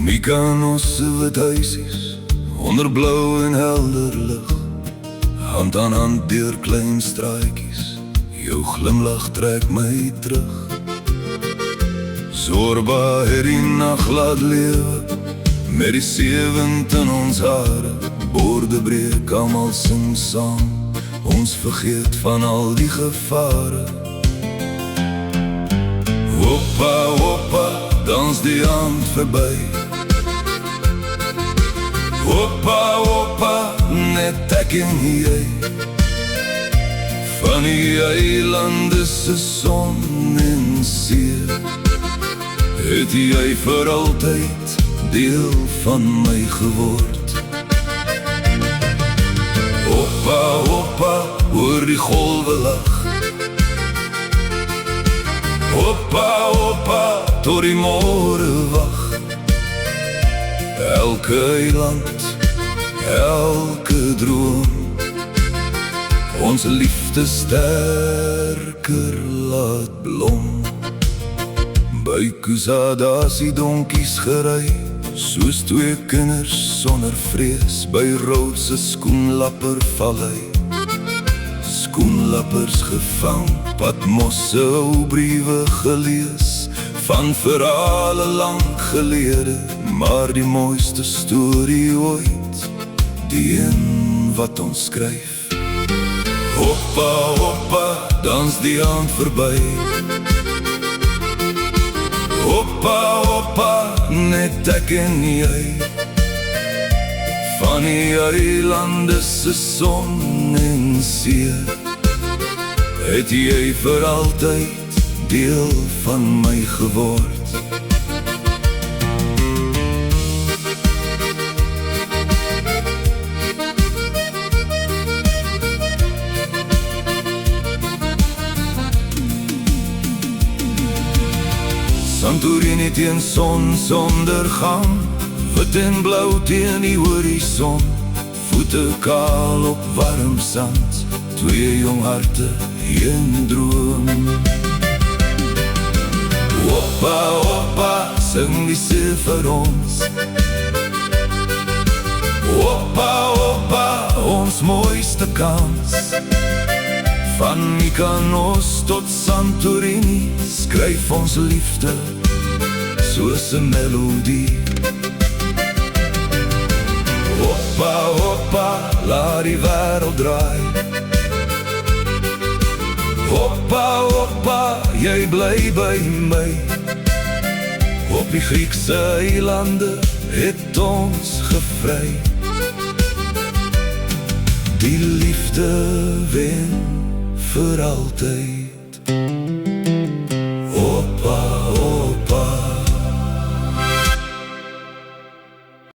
Mykonos se wit huisies onder blou en helder lig, hand aan hand deur klein straatjies, jou glimlach trek my terug. Zorba het die nacht laat lewe, met die sewend in ons hare, borde breek, almal sing saam, ons vergeet van al die gevare. Hoppa, hoppa, dans die aand verby. Hoppa, hoppa, net ek en jy. Van die eilande se son en see, het jy vir altyd deel van my geword. Hoppa, hoppa, oor die golwe lag. Hoppa, hoppa, tot die môre wag. Elke eiland, elke droom, ons liefde sterker laat blom. By Kusada is die donkies gery, soos twee kinders sonder vrees, by Roodse skoenlapper vallei. Skoenlappers gevang, Patmosse ou briewe gelees, van verhale lang gelede, maar die mooiste storie ooit, die een wat ons skryf. Hoppa, hoppa, dans die aand verby. Hoppa, hoppa, net ek en jy. Van die eilande se son en see, het jy vir altyd deel van my geword. Santorini teen sonsondergang, wit en blauw teen die horizon, voete kaal op warm sand, twee jong harte, een droom. Hoppa, hoppa, sing die see vir ons. Hoppa, hoppa, ons mooiste kans. Van Mykonos tot Santorini, skryf ons liefde soos 'n melodie. Hoppa, hoppa, laat die wêreld draai. Hoppa, hoppa, jy bly by my. Op die Griekse eilande het ons gevry. Die liefde wen vir altyd.